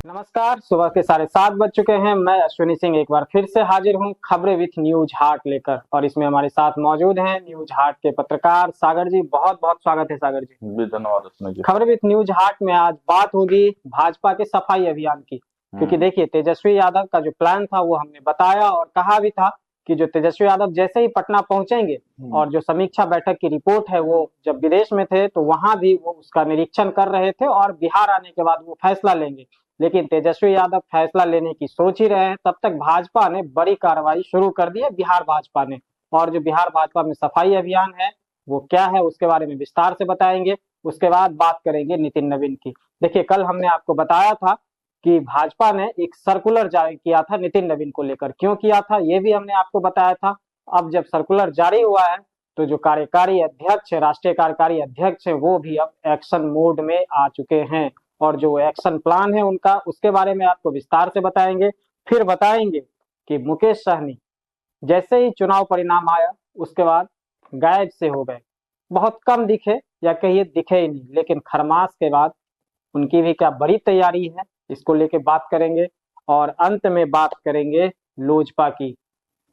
नमस्कार। सुबह के 7:30 बज चुके हैं। मैं अश्विनी सिंह एक बार फिर से हाजिर हूं खबरें विथ न्यूज हार्ट लेकर, और इसमें हमारे साथ मौजूद हैं न्यूज हार्ट के पत्रकार सागर जी। बहुत बहुत स्वागत है सागर जी। जी धन्यवाद अश्विनी जी। खबरें विथ न्यूज हार्ट में आज बात होगी भाजपा के सफाई अभियान की, क्योंकि देखिए तेजस्वी यादव का जो प्लान था वो हमने बताया और कहा भी था कि जो तेजस्वी यादव जैसे ही पटना पहुंचेंगे और जो समीक्षा बैठक की रिपोर्ट है, वो जब विदेश में थे तो वहां भी वो उसका निरीक्षण कर रहे थे और बिहार आने के बाद वो फैसला लेंगे। लेकिन तेजस्वी यादव फैसला लेने की सोच ही रहे हैं, तब तक भाजपा ने बड़ी कार्रवाई शुरू कर दी है, बिहार भाजपा ने। और जो बिहार भाजपा में सफाई अभियान है वो क्या है उसके बारे में विस्तार से बताएंगे। उसके बाद बात करेंगे नितिन नवीन की। देखिए कल हमने आपको बताया था कि भाजपा ने एक सर्कुलर जारी किया था नितिन नवीन को लेकर। क्यों किया था ये भी हमने आपको बताया था। अब जब सर्कुलर जारी हुआ है तो जो कार्यकारी अध्यक्ष है, राष्ट्रीय कार्यकारी अध्यक्ष है, वो भी अब एक्शन मोड में आ चुके हैं। और जो एक्शन प्लान है उनका, उसके बारे में आपको विस्तार से बताएंगे। फिर बताएंगे कि मुकेश सहनी जैसे ही चुनाव परिणाम आया उसके बाद गायब से हो गए, बहुत कम दिखे या कहिए दिखे ही नहीं। लेकिन खरमास के बाद उनकी भी क्या बड़ी तैयारी है, इसको लेके बात करेंगे। और अंत में बात करेंगे लोजपा की।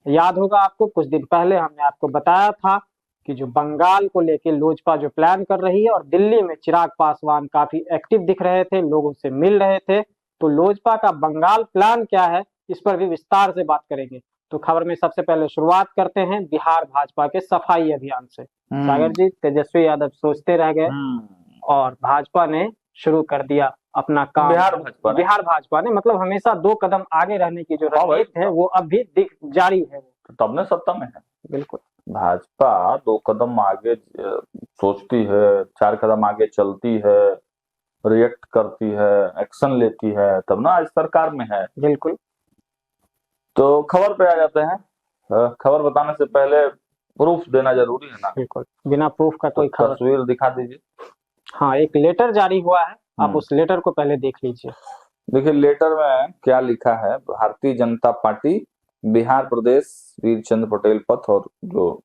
याद होगा आपको, कुछ दिन पहले हमने आपको बताया था कि जो बंगाल को लेके लोजपा जो प्लान कर रही है, और दिल्ली में चिराग पासवान काफी एक्टिव दिख रहे थे, लोगों से मिल रहे थे। तो लोजपा का बंगाल प्लान क्या है, इस पर भी विस्तार से बात करेंगे। तो खबर में सबसे पहले शुरुआत करते हैं बिहार भाजपा के सफाई अभियान से। सागर जी, तेजस्वी यादव सोचते रह गए और भाजपा ने शुरू कर दिया अपना काम। बिहार भाजपा ने मतलब हमेशा 2 कदम आगे रहने की जो रणनीति है वो अब भी जारी है। तब ने सत्ता में है। बिल्कुल, भाजपा 2 कदम आगे सोचती है, 4 कदम आगे चलती है, रिएक्ट करती है, एक्शन लेती है, तब ना आज सरकार में है। बिल्कुल। तो खबर पे आ जाते हैं। खबर बताने से पहले प्रूफ देना जरूरी है ना। बिल्कुल, बिना प्रूफ का कोई खबर। तस्वीर दिखा दीजिए। हाँ, एक लेटर जारी हुआ है, आप उस लेटर को पहले देख लीजिए। देखिए लेटर में क्या लिखा है। भारतीय जनता पार्टी बिहार प्रदेश वीर चंद्र पटेल पथ और जो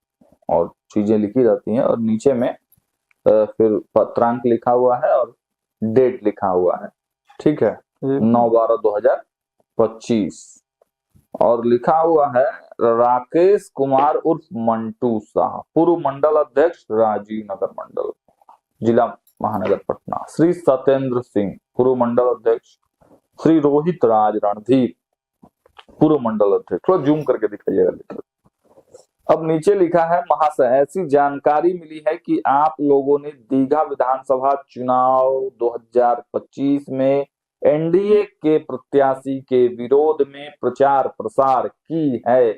और चीजें लिखी रहती हैं, और नीचे में फिर पत्रांक लिखा हुआ है और डेट लिखा हुआ है। ठीक है, 9/12/2025 और लिखा हुआ है राकेश कुमार उर्फ मंटू शाह, पूर्व मंडल अध्यक्ष राजीव नगर मंडल, जिला महानगर पटना। श्री सत्येंद्र सिंह, पूर्व मंडल अध्यक्ष। श्री रोहित राज रणधीर, पूर्व मंडल अध्यक्ष। थोड़ा जूम करके दिखाइएगा लेटर। अब नीचे लिखा है, महाशय ऐसी जानकारी मिली है कि आप लोगों ने दीघा विधानसभा चुनाव 2025 में एनडीए के प्रत्याशी के विरोध में प्रचार प्रसार की है।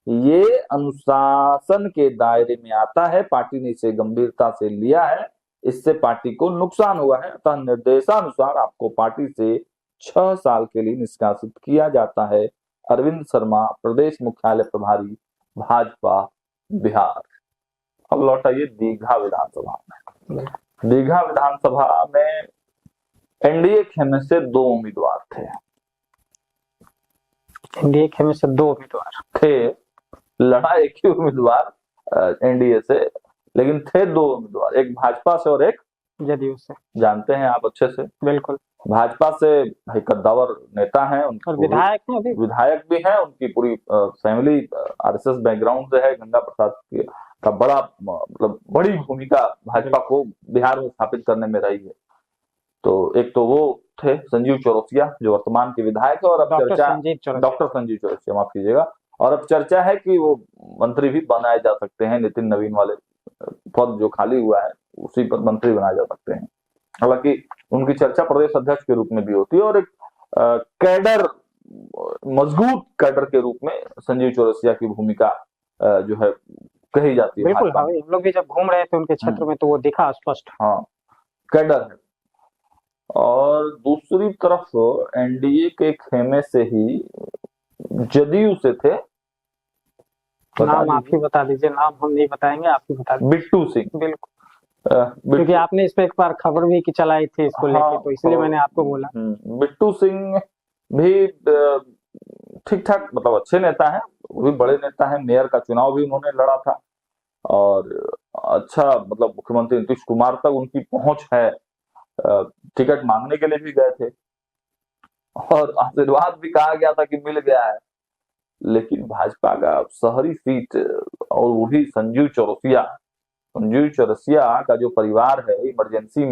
ये अनुशासन के दायरे में आता है, पार्टी ने इसे गंभीरता से लिया है, इससे पार्टी को नुकसान हुआ है, अतः निर्देशानुसार आपको पार्टी से 6 साल के लिए निष्कासित किया जाता है। अरविंद शर्मा, प्रदेश मुख्यालय प्रभारी, भाजपा बिहार। अब लौटाइए दीघा विधानसभा में। दीघा विधानसभा में एनडीए खेमे से 2 उम्मीदवार थे। एनडीए खेमे से 2 उम्मीदवार थे, लड़ा एक ही उम्मीदवार एनडीए से, लेकिन थे 2 उम्मीदवार, एक भाजपा से और एक जदयू से। जानते हैं आप अच्छे से। बिल्कुल। भाजपा से भाई कद्दावर नेता हैं, और विधायक हैं, अभी विधायक भी हैं, उनकी पूरी फैमिली आरएसएस बैकग्राउंड से है। गंगा प्रसाद का बड़ा मतलब बड़ी भूमिका भाजपा को बिहार में स्थापित करने में रही है। तो एक तो वो थे संजीव चौरसिया जो वर्तमान के विधायक है, और अब चर्चा डॉक्टर संजीव चौरसिया, माफ कीजिएगा, और अब चर्चा है कि वो मंत्री भी बनाए जा सकते हैं। नितिन नवीन वाले पद जो खाली हुआ है उसी पर मंत्री बनाए जा सकते हैं। हालांकि उनकी चर्चा प्रदेश अध्यक्ष के रूप में भी होती है, और एक कैडर, मजबूत कैडर के रूप में संजीव चौरसिया की भूमिका जो है कही जाती है। बिल्कुल, हम लोग भी जब घूम रहे थे उनके क्षेत्र में तो वो दिखा स्पष्ट। हाँ, कैडर है। और दूसरी तरफ एनडीए के खेमे से ही जदयू से थे, नाम आप ही बता दीजिए। नाम हम नहीं बताएंगे, आप ही बता दीजिए। बिट्टू सिंह। बिल्कुल, क्योंकि आपने इस पे एक बार खबर भी की चलाई थी इसको लेके, तो इसलिए मैंने आपको बोला। बिट्टू सिंह भी ठीक ठाक मतलब अच्छे नेता हैं, वो भी बड़े नेता हैं। मेयर का चुनाव भी उन्होंने लड़ा था, और अच्छा मतलब मुख्यमंत्री नीतीश कुमार तक उनकी पहुंच है। टिकट मांगने के लिए भी गए थे, और आशीर्वाद भी कहा गया था कि मिल गया है, लेकिन भाजपा का शहरी सीट और वो भी संजीव चौरसिया का जो परिवार है, इमरजेंसी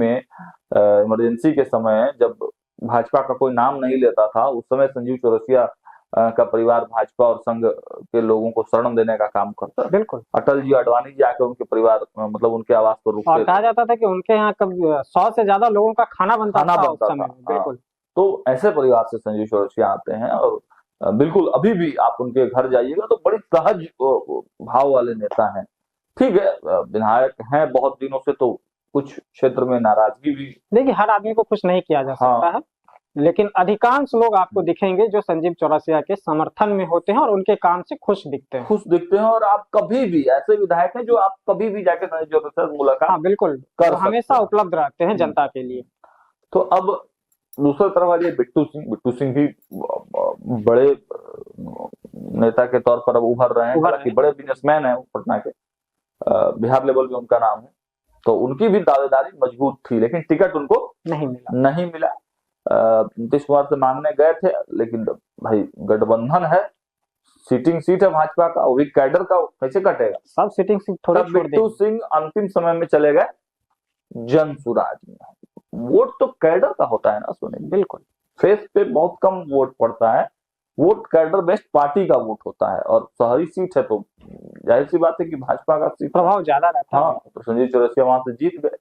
के समय जब भाजपा का कोई नाम नहीं लेता था, उस समय संजीव चौरसिया का परिवार भाजपा और संघ के लोगों को शरण देने का काम करता है। बिल्कुल। अटल जी अडवाणी जी आकर उनके परिवार मतलब उनके आवास पर और रुकते कहा जाता था कि उनके यहाँ कब 100 से ज्यादा लोगों का खाना बनता था उस समय में। हाँ। बिल्कुल। तो ऐसे परिवार से संजीव चौरसिया आते हैं और बिल्कुल अभी भी आप उनके घर जाइएगा तो बड़ी सहज भाव वाले नेता हैं। ठीक है, विधायक हैं बहुत दिनों से, तो कुछ क्षेत्र में नाराजगी भी, देखिए हर आदमी को खुश नहीं किया जा सकता है, लेकिन अधिकांश लोग आपको दिखेंगे जो संजीव चौरसिया के समर्थन में होते हैं और उनके काम से खुश दिखते हैं। और आप कभी भी ऐसे विधायक हैं जो आप कभी भी जाके संजीव चौरसिया से मुलाकात, हाँ बिल्कुल, कर वो हमेशा सकते हैं। उपलब्ध रहते हैं जनता के लिए। तो अब दूसरी तरफ आ जाइए बिट्टू सिंह भी बड़े नेता के तौर पर अब उभर रहे हैं, हालांकि बड़े बिजनेसमैन हैं पटना के, बिहार लेवल में उनका नाम है, तो उनकी भी दावेदारी मजबूत थी, लेकिन टिकट उनको नहीं मिला। नीतीश कुमार से मांगने गए थे, लेकिन भाई गठबंधन है, सीटिंग सीट है भाजपा का, वो भी कैडर का, कैसे कटेगा, सब सीटिंग सीट थोड़ी छोड़ देंगे। बिट्टू सिंह अंतिम समय में चले गए जन सुराज में। वोट तो कैडर का होता है ना सुनील, बिल्कुल, फेस पे बहुत कम वोट पड़ता है, वोट कैडर बेस्ट पार्टी का वोट होता है, और शहरी सीट है तो जाहिर सी बात है कि भाजपा का सीट प्रभाव ज्यादा रहता है। हाँ, तो संजीव चौरसिया वहां से जीत गए,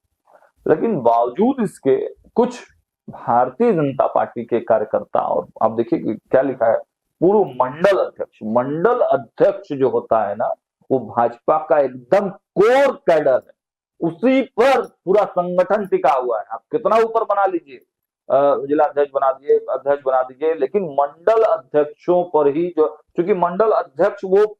लेकिन बावजूद इसके कुछ भारतीय जनता पार्टी के कार्यकर्ता, और आप देखिए कि क्या लिखा है, पूर्व मंडल अध्यक्ष जो होता है ना, वो भाजपा का एकदम कोर कैडर है, उसी पर पूरा संगठन टिका हुआ है। आप कितना ऊपर बना लीजिए, जिला अध्यक्ष बना दीजिए, लेकिन मंडल अध्यक्षों पर ही, जो क्योंकि मंडल अध्यक्ष वो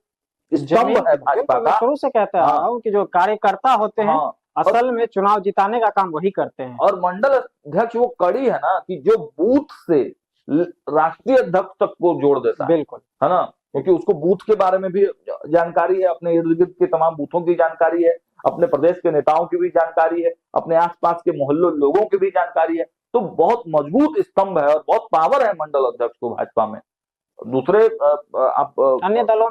स्तंभ है भाजपा का, शुरू से कहते आ रहा हूं कि जो कार्यकर्ता होते हैं असल में चुनाव जिताने का काम वही करते हैं, और मंडल अध्यक्ष वो कड़ी है ना कि जो बूथ से राष्ट्रीय अध्यक्ष तक को जोड़ देता है। बिल्कुल, है ना, क्योंकि उसको बूथ के बारे में भी जानकारी है, अपने इर्द गिर्द के तमाम बूथों की जानकारी है, अपने प्रदेश के नेताओं की भी जानकारी है, अपने आसपास के मोहल्लों लोगों की भी जानकारी है, तो बहुत मजबूत स्तंभ है और बहुत पावर है मंडल अध्यक्ष को भाजपा में। दूसरे आप अन्य दलों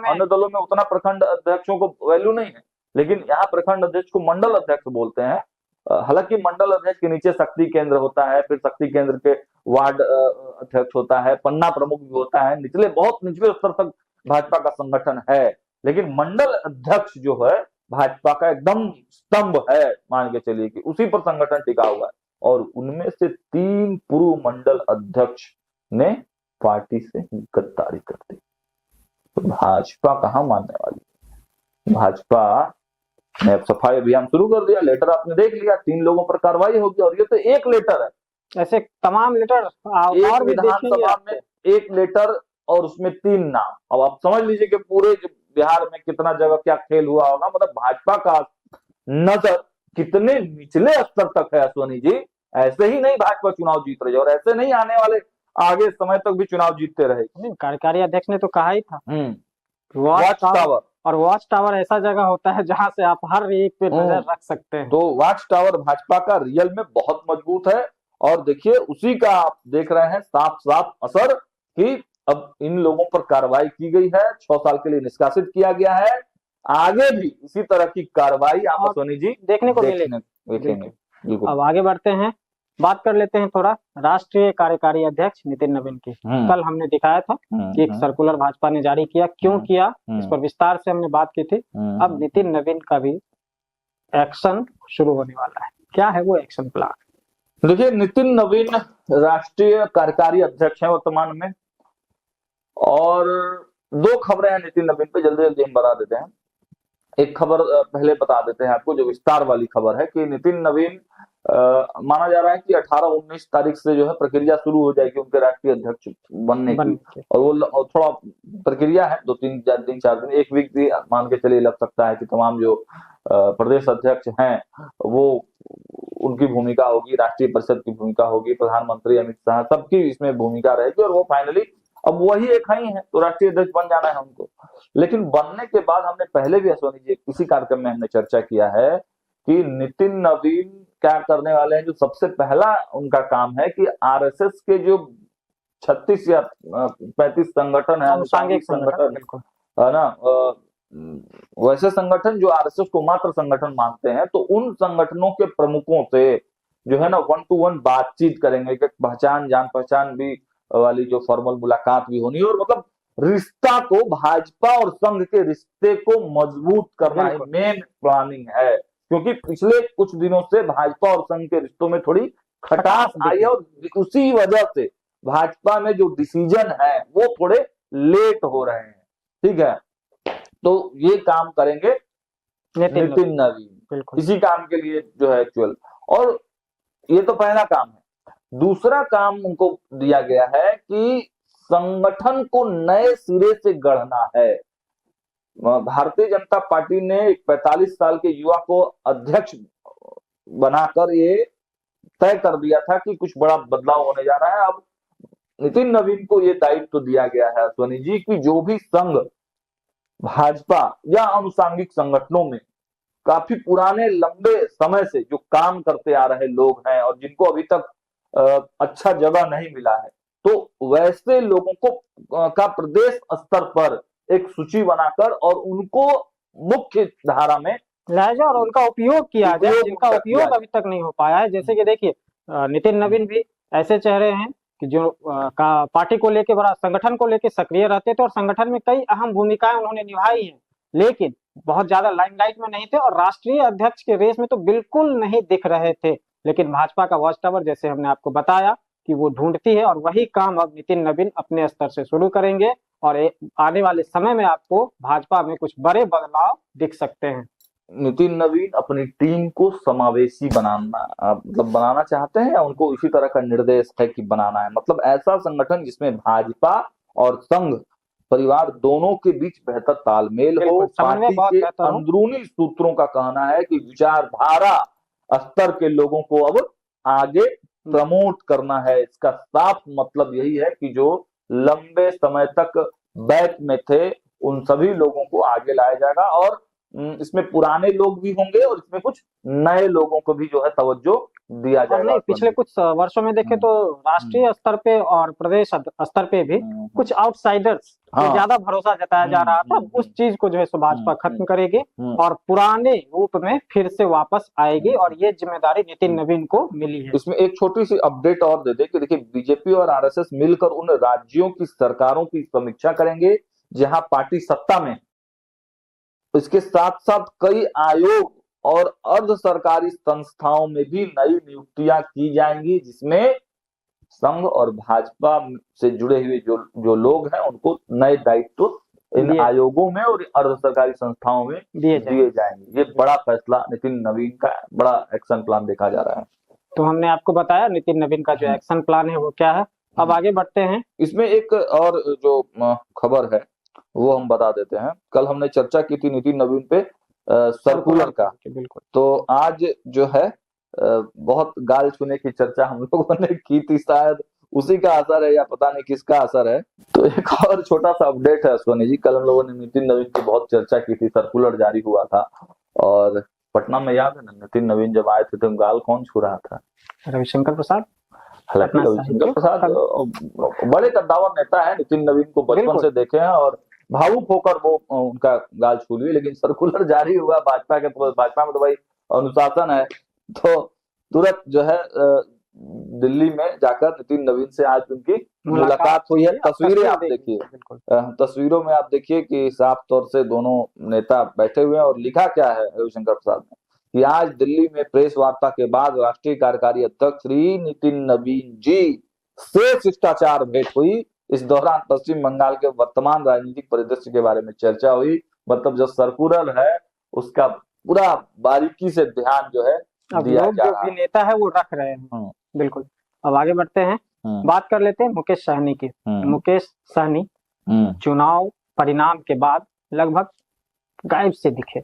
में उतना प्रखंड अध्यक्षों को वैल्यू नहीं है, लेकिन यहाँ प्रखंड अध्यक्ष को मंडल अध्यक्ष बोलते हैं। हालांकि मंडल अध्यक्ष के नीचे शक्ति केंद्र होता है, फिर शक्ति केंद्र के वार्ड अध्यक्ष होता है, पन्ना प्रमुख भी होता है, बहुत निचले स्तर तक भाजपा का संगठन है, लेकिन मंडल अध्यक्ष जो है भाजपा का एकदम स्तंभ है, मान के चलिए कि उसी पर संगठन टिका हुआ है, और उनमें से 3 पूर्व मंडल अध्यक्ष ने पार्टी से गद्दारी कर दी। तो भाजपा कहां मानने वाली, भाजपा ने अब सफाई अभियान शुरू कर दिया, लेटर आपने देख लिया, 3 लोगों पर कार्रवाई होगी, और ये तो एक लेटर है, ऐसे तमाम लेटर और विधानसभा में एक लेटर और उसमें 3 नाम। अब आप समझ लीजिए कि पूरे बिहार में कितना जगह क्या खेल हुआ होगा, मतलब भाजपा का नजर कितने निचले स्तर तक है अश्वनी जी। ऐसे ही नहीं भाजपा चुनाव जीत रही है, और ऐसे नहीं आने वाले आगे समय तक भी चुनाव जीतते रहेगी। कार्यकारी अध्यक्ष ने तो कहा ही था वॉच टावर, और वॉच टावर ऐसा जगह होता है जहां से आप हर एक पे नजर रख सकते हैं। तो वॉच टावर भाजपा का रियल में बहुत मजबूत है, और देखिए उसी का आप देख रहे हैं साफ साफ असर कि अब इन लोगों पर कार्रवाई की गई है, 6 साल के लिए निष्कासित किया गया है, आगे भी इसी तरह की कार्रवाई आप सोनी जी देखने को मिलेगी। अब आगे बढ़ते हैं, बात कर लेते हैं थोड़ा राष्ट्रीय कार्यकारी अध्यक्ष नितिन नवीन की। कल हमने दिखाया था कि एक सर्कुलर भाजपा ने जारी किया, क्यों किया इस पर विस्तार से हमने बात की थी। अब नितिन नवीन का भी एक्शन शुरू होने वाला है। क्या है वो एक्शन प्लान? देखिए, नितिन नवीन राष्ट्रीय कार्यकारी अध्यक्ष है वर्तमान में, और 2 खबरें हैं नितिन नवीन पे, जल्दी जल्दी हम बता देते हैं। एक खबर पहले बता देते हैं आपको, जो विस्तार वाली खबर है कि नितिन नवीन माना जा रहा है कि 18-19 तारीख से जो है प्रक्रिया शुरू हो जाएगी उनके राष्ट्रीय अध्यक्ष बनने की, और वो थोड़ा प्रक्रिया है, 2-3-4 दिन, 1 वीक भी मान के चलिए लग सकता है कि तमाम जो प्रदेश अध्यक्ष हैं वो उनकी भूमिका होगी, राष्ट्रीय परिषद की भूमिका होगी, प्रधानमंत्री अमित शाह सबकी इसमें भूमिका रहेगी, और वो फाइनली अब वही एक ही है तो राष्ट्रीय अध्यक्ष बन जाना है उनको। लेकिन बनने के बाद हमने पहले भी अश्वनी जी किसी कार्यक्रम में हमने चर्चा किया है कि नितिन नवीन क्या करने वाले हैं। जो सबसे पहला उनका काम है कि आरएसएस के जो 36 या 35 संगठन है, अनुसांगिक संगठन, बिल्कुल है ना। वैसे संगठन जो आरएसएस को मात्र संगठन मानते हैं, तो उन संगठनों के प्रमुखों से जो है ना 1-to-1 बातचीत करेंगे, एक पहचान जान पहचान भी वाली जो फॉर्मल मुलाकात भी होनी है, और मतलब रिश्ता को, भाजपा और संघ के रिश्ते को मजबूत करना ही मेन प्लानिंग है। क्योंकि पिछले कुछ दिनों से भाजपा और संघ के रिश्तों में थोड़ी खटास आई है, और उसी वजह से भाजपा में जो डिसीजन है वो थोड़े लेट हो रहे हैं। ठीक है, तो ये काम करेंगे नितिन नवीन, इसी काम के लिए जो है एक्चुअल। और ये तो पहला काम है। दूसरा काम उनको दिया गया है कि संगठन को नए सिरे से गढ़ना है। भारतीय जनता पार्टी ने 45 साल के युवा को अध्यक्ष बनाकर ये तय कर दिया था कि कुछ बड़ा बदलाव होने जा रहा है। अब नितिन नवीन को ये दायित्व दिया गया है अश्वनी जी की जो भी संघ, भाजपा या अनुसांगिक संगठनों में काफी पुराने लंबे समय से जो काम करते आ रहे लोग हैं और जिनको अभी तक अच्छा जगह नहीं मिला है, तो वैसे लोगों को का प्रदेश स्तर पर एक सूची बनाकर और उनको मुख्य धारा में लाया जाए और उनका उपयोग किया जाए, जिनका उपयोग अभी तक नहीं हो पाया है। जैसे कि देखिए नितिन नवीन भी ऐसे चेहरे हैं कि जो पार्टी को लेके, बड़ा संगठन को लेके सक्रिय रहते थे और संगठन में कई अहम भूमिकाएं उन्होंने निभाई हैं, लेकिन बहुत ज्यादा लाइमलाइट में नहीं थे और राष्ट्रीय अध्यक्ष के रेस में तो बिल्कुल नहीं दिख रहे थे। लेकिन भाजपा का वॉच टावर, जैसे हमने आपको बताया, कि वो ढूंढती है और वही काम अब नितिन नवीन अपने स्तर से शुरू करेंगे और आने वाले समय में आपको भाजपा में कुछ बड़े बदलाव दिख सकते हैं। नितिन नवीन अपनी टीम को समावेशी बनाना चाहते हैं, उनको इसी तरह का निर्देश है कि बनाना है, मतलब ऐसा संगठन जिसमें भाजपा और संघ परिवार दोनों के बीच बेहतर तालमेल हो। पार्टी के अंदरूनी सूत्रों का कहना है कि विचारधारा स्तर के लोगों को अब आगे प्रमोट करना है। इसका साफ मतलब यही है कि जो लंबे समय तक बैक में थे उन सभी लोगों को आगे लाया जाएगा और इसमें पुराने लोग भी होंगे और इसमें कुछ नए लोगों को भी जो है तवज्जो दिया जाएगा। नहीं, पिछले कुछ वर्षों में देखें तो राष्ट्रीय स्तर पे और प्रदेश स्तर पे भी कुछ आउटसाइडर्स ज्यादा भरोसा जताया जा रहा था। उस चीज को जो है भाजपा खत्म करेगी और पुराने रूप में फिर से वापस आएगी और ये जिम्मेदारी नितिन नवीन को मिली है। इसमें एक छोटी सी अपडेट और दे दे कि देखिए बीजेपी और आरएसएस मिलकर उन राज्यों की सरकारों की समीक्षा करेंगे जहां पार्टी सत्ता में, इसके साथ साथ कई आयोग और अर्ध सरकारी संस्थाओं में भी नई नियुक्तियां की जाएंगी जिसमें संघ और भाजपा से जुड़े हुए जो लोग हैं उनको नए दायित्व इन आयोगों में और अर्ध सरकारी संस्थाओं में दिए जाएंगे। ये बड़ा फैसला नितिन नवीन का, बड़ा एक्शन प्लान देखा जा रहा है। तो हमने आपको बताया नितिन नवीन का जो एक्शन प्लान है वो क्या है। अब आगे बढ़ते हैं। इसमें एक और जो खबर है वो हम बता देते हैं। कल हमने चर्चा की थी नितिन नवीन पे सर्कुलर का, बिल्कुल। तो आज जो है बहुत गाल छूने की चर्चा हम लोगों ने की थी, शायद उसी का असर है या पता नहीं किसका असर है। तो एक और छोटा सा अपडेट है अश्वनी जी, कल हम लोगों ने नितिन नवीन की बहुत चर्चा की थी। सर्कुलर जारी हुआ था और पटना में याद है ना नितिन नवीन जब आए थे तो गाल कौन छू रहा था? रविशंकर प्रसाद। हालांकि रविशंकर प्रसाद बड़े कद्दावर नेता है, नितिन नवीन को बचपन से देखे हैं और भावुक होकर वो उनका गाल छू लिए। लेकिन सर्कुलर जारी हुआ भाजपा के, भाजपा में तो भाई अनुशासन है, तो तुरंत जो है दिल्ली में जाकर नितिन नवीन से आज उनकी मुलाकात हुई है। तस्वीरें आप देखिए, तस्वीरों में आप देखिए कि साफ तौर से दोनों नेता बैठे हुए हैं और लिखा क्या है रविशंकर प्रसाद ने कि आज दिल्ली में प्रेस वार्ता के बाद राष्ट्रीय कार्यकारी अध्यक्ष श्री नितिन नवीन जी से शिष्टाचार भेंट हुई। इस दौरान पश्चिम बंगाल के वर्तमान राजनीतिक परिदृश्य के बारे में चर्चा हुई। मतलब जो सर्कुलर है उसका पूरा बारीकी से ध्यान जो है दिया जा रहा है। जो भी नेता है वो रख रहे हैं। बिल्कुल। अब आगे बढ़ते हैं, बात कर लेते हैं मुकेश सहनी की। मुकेश सहनी चुनाव परिणाम के बाद लगभग गायब से दिखे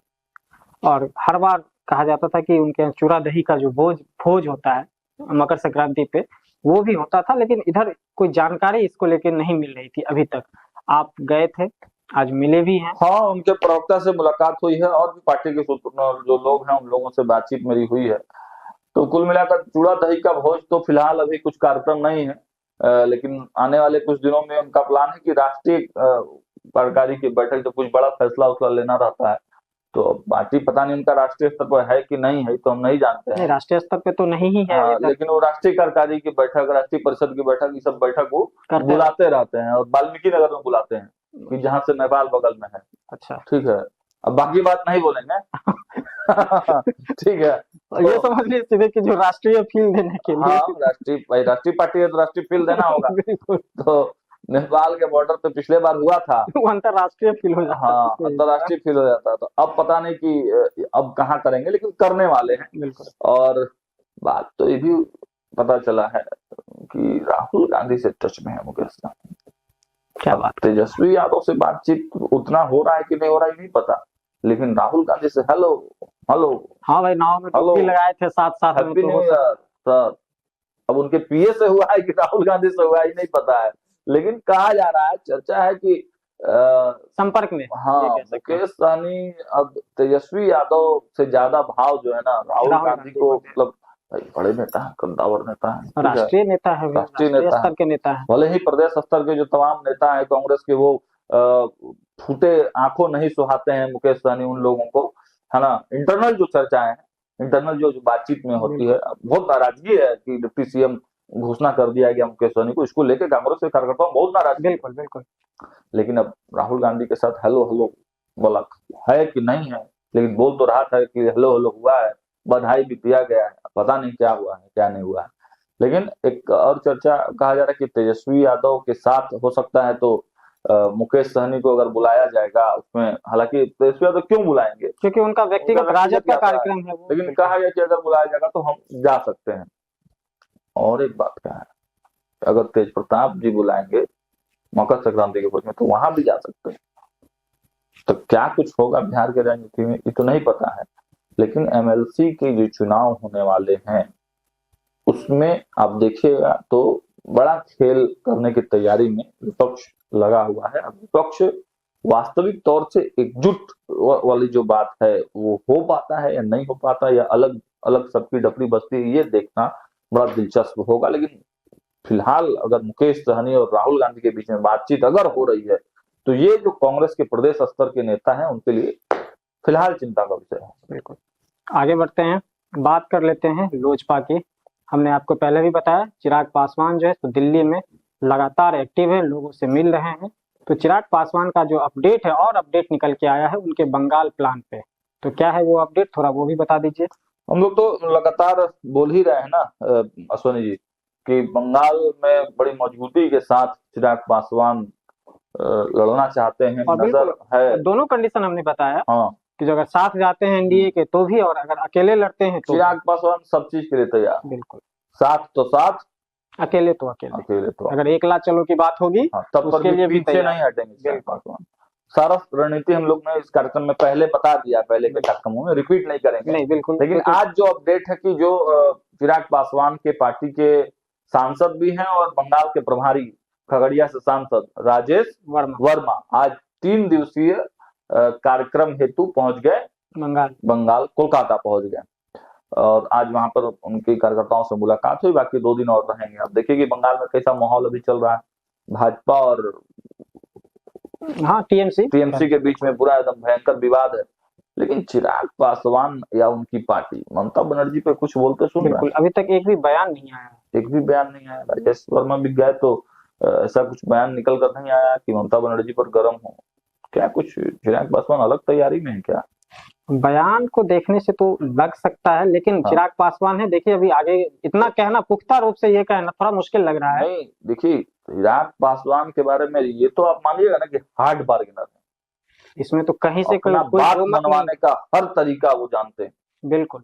और हर बार कहा जाता था कि उनके चूरा दही का जो भोज होता है मकर संक्रांति पे वो भी होता था, लेकिन इधर कोई जानकारी इसको लेकर नहीं मिल रही थी अभी तक। आप गए थे, आज मिले भी हैं। हाँ, उनके प्रवक्ता से मुलाकात हुई है और भी पार्टी के जो लोग हैं उन लोगों से बातचीत मेरी हुई है। तो कुल मिलाकर चूड़ा दही का भोज तो फिलहाल अभी कुछ कार्यक्रम नहीं है, लेकिन आने वाले कुछ दिनों में उनका प्लान है कि राष्ट्रीय कार्यकारी की बैठक, जब कुछ बड़ा फैसला उसला लेना रहता है तो बाकी पता नहीं उनका राष्ट्रीय स्तर पर है कि नहीं है, तो हम नहीं जानते नहीं, हैं। राष्ट्रीय स्तर पे तो नहीं ही है हाँ, अभी तक। लेकिन वो राष्ट्रीय कार्यकारी की बैठक, राष्ट्रीय परिषद की बैठक, ये सब बैठक वो करते बुलाते रहते हैं, और वाल्मीकि नगर में बुलाते हैं कि जहाँ से नेपाल बगल में है। अच्छा, ठीक है, अब बाकी बात नहीं बोलेंगे। ठीक है, तो ये समझ लीजिए सीधे कि जो राष्ट्रीय फील देने के लिए। हाँ, राष्ट्रीय पार्टी है तो राष्ट्रीय फील देना होगा। बिल्कुल, तो नेपाल के बॉर्डर पे पिछले बार हुआ था, वो अंतरराष्ट्रीय फील हो जाता है। हाँ, अंतरराष्ट्रीय फील हो जाता है। तो अब पता नहीं कि अब कहाँ करेंगे, लेकिन करने वाले हैं। बिल्कुल। और बात तो ये भी पता चला है कि राहुल गांधी से टच में है मुकेश सहनी। क्या बात, तेजस्वी यादव से बातचीत उतना हो रहा है कि नहीं हो रहा है नहीं पता, लेकिन राहुल गांधी से हेलो हेलो, हाँ भाई, नाव में हेलो, टोपी लगाए थे साथ साथ में, हैप्पी तो न्यू हो ईयर सर। अब उनके पीए से हुआ है कि राहुल गांधी से हुआ है ये नहीं पता है, लेकिन कहा जा रहा है, चर्चा है कि संपर्क में, हाँ, ये कह सकते हैं। मुकेश सहनी अब तेजस्वी यादव से ज्यादा भाव जो है ना राहुल गांधी को, मतलब भाई बड़े नेता है, कद्दावर नेता है, ठीक है, राष्ट्रीय नेता है, राष्ट्रीय राष्ट्रीय नेता है। स्तर के नेता है। भले ही प्रदेश स्तर के जो तमाम नेता हैं कांग्रेस के, वो फूटे आंखों नहीं सुहाते हैं मुकेश सहनी उन लोगों को, है ना। इंटरनल जो चर्चाएं हैं, इंटरनल जो बातचीत में होती है, बहुत नाराजगी है कि डिप्टी सीएम घोषणा कर दिया गया मुकेश सहनी को, इसको लेकर कांग्रेस के कार्यकर्ताओं बहुत नाराज। बिल्कुल बिल्कुल। लेकिन अब राहुल गांधी के साथ हेलो हेलो बोला है कि नहीं है, लेकिन बोल तो रहा था कि हेलो हेलो हुआ है, बधाई भी दिया गया है, पता नहीं क्या हुआ है क्या नहीं हुआ है। लेकिन एक और चर्चा कहा जा रहा है कि तेजस्वी यादव के साथ हो सकता है, तो मुकेश सहनी को अगर बुलाया जाएगा उसमें, हालांकि तेजस्वी यादव क्यों बुलाएंगे, क्योंकि उनका व्यक्तिगत राजद का कार्यक्रम है वो, लेकिन कहा गया कि अगर बुलाया जाएगा तो हम जा सकते हैं। और एक बात क्या है, अगर तेज प्रताप जी बुलाएंगे मकर संक्रांति के भोज में, तो वहां भी जा सकते हैं। तो क्या कुछ होगा बिहार के राजनीति में ये तो नहीं पता है, लेकिन एमएलसी के जो चुनाव होने वाले हैं उसमें आप देखिएगा तो बड़ा खेल करने की तैयारी में विपक्ष लगा हुआ है। अब विपक्ष वास्तविक तौर से एकजुट वाली जो बात है वो हो पाता है या नहीं हो पाता, या अलग अलग सबकी डपरी बसती है, ये देखना बड़ा दिलचस्प होगा। लेकिन फिलहाल अगर मुकेश सहनी और राहुल गांधी के बीच में बातचीत अगर हो रही है, तो ये जो कांग्रेस के प्रदेश स्तर के नेता हैं उनके लिए फिलहाल चिंता का विषय है। बिल्कुल। आगे बढ़ते हैं, बात कर लेते हैं लोजपा की। हमने आपको पहले भी बताया, चिराग पासवान जो है तो दिल्ली में लगातार एक्टिव है, लोगों से मिल रहे हैं। तो चिराग पासवान का जो अपडेट है, और अपडेट निकल के आया है उनके बंगाल प्लान पे, तो क्या है वो अपडेट, थोड़ा वो भी बता दीजिए। हम लोग तो लगातार बोल ही रहे हैं ना अश्वनी जी, कि बंगाल में बड़ी मजबूती के साथ चिराग पासवान लड़ना चाहते हैं, नजर है। दोनों कंडीशन हमने बताया, हाँ, कि जो अगर साथ जाते हैं एनडीए के तो भी, और अगर अकेले लड़ते हैं तो चिराग पासवान सब चीज के लिए तैयार। बिल्कुल, साथ तो साथ, अकेले तो अकेले। अकेले तो अगर एक लाख चलो की बात होगी, हाँ, तब पर उसके लिए भी पीछे नहीं हटेंगे चिराग पासवान। सारा रणनीति हम लोग ने इस कार्यक्रम में पहले बता दिया, पहले के कार्यक्रमों में रिपीट नहीं करेंगे। नहीं, बिल्कुल। लेकिन आज जो अपडेट है कि जो चिराग पासवान के पार्टी के सांसद भी हैं और बंगाल के प्रभारी खगड़िया से सांसद राजेश वर्मा आज 3 दिवसीय कार्यक्रम हेतु पहुंच गए बंगाल, कोलकाता पहुंच गए, और आज वहां पर उनके कार्यकर्ताओं से मुलाकात हुई। बाकी 2 दिन और रहेंगे। अब देखिए कि बंगाल में कैसा माहौल अभी चल रहा है, भाजपा और टीएमसी के बीच में पूरा एकदम भयंकर विवाद है। लेकिन चिराग पासवान या उनकी पार्टी ममता बनर्जी पे कुछ बोलते सुन रहे हैं? अभी तक एक भी बयान नहीं आया, एक भी बयान नहीं आया। राजेश वर्मा भी गए तो ऐसा कुछ बयान निकल कर नहीं आया कि ममता बनर्जी पर गर्म हो। क्या कुछ चिराग पासवान अलग तैयारी में है क्या? बयान को देखने से तो लग सकता है, लेकिन हाँ। चिराग पासवान है, देखिए अभी आगे इतना कहना, पुख्ता रूप से ये कहना थोड़ा मुश्किल लग रहा है। नहीं, देखिए चिराग पासवान के बारे में ये तो आप मानिएगा ना कि हार्ड बार्गेनर है, इसमें तो कहीं से कोई बात मनवाने का हर तरीका वो जानते हैं। बिल्कुल।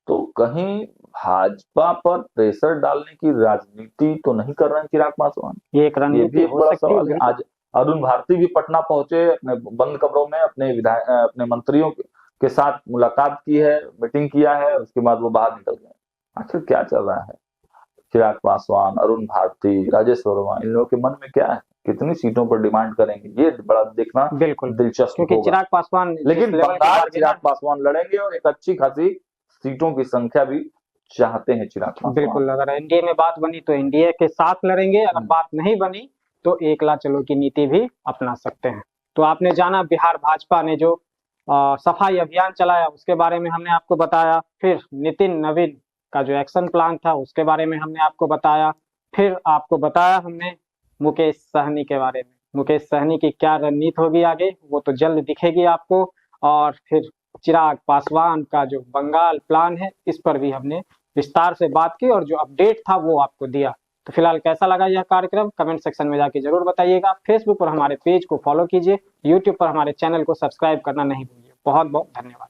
तो कहीं भाजपा पर प्रेशर डालने की राजनीति तो नहीं कर रहे हैं चिराग पासवान? ये एक रणनीति हो बड़ा सवाल है। आज अरुण भारती भी पटना पहुंचे, अपने बंद कमरों में अपने मंत्रियों के साथ मुलाकात की है, मीटिंग किया है, उसके बाद वो बाहर निकल गए। आखिर क्या चल रहा है? चिराग पासवान, अरुण भारती, राजेश वर्मा, इन लोगों के मन में क्या है? कितनी सीटों पर डिमांड करेंगे, ये बड़ा देखना बिल्कुल दिलचस्प क्योंकि चिराग पासवान, लेकिन बंगाल चिराग पासवान लड़ेंगे और एक अच्छी खासी सीटों की संख्या भी चाहते हैं चिराग पासवान? बिल्कुल, अगर एनडीए में बात बनी तो एनडीए के साथ लड़ेंगे, अगर बात नहीं बनी तो एकला चलो की नीति भी अपना सकते हैं। तो आपने जाना बिहार भाजपा ने जो सफाई अभियान चलाया उसके बारे में हमने आपको बताया, फिर नितिन नवीन का जो एक्शन प्लान था उसके बारे में हमने आपको बताया, फिर आपको बताया हमने मुकेश सहनी के बारे में। मुकेश सहनी की क्या रणनीति होगी आगे वो तो जल्द दिखेगी आपको, और फिर चिराग पासवान का जो बंगाल प्लान है इस पर भी हमने विस्तार से बात की और जो अपडेट था वो आपको दिया। तो फिलहाल कैसा लगा यह कार्यक्रम कमेंट सेक्शन में जाके जरूर बताइएगा। फेसबुक पर हमारे पेज को फॉलो कीजिए, यूट्यूब पर हमारे चैनल को सब्सक्राइब करना नहीं भूलिए। बहुत बहुत धन्यवाद।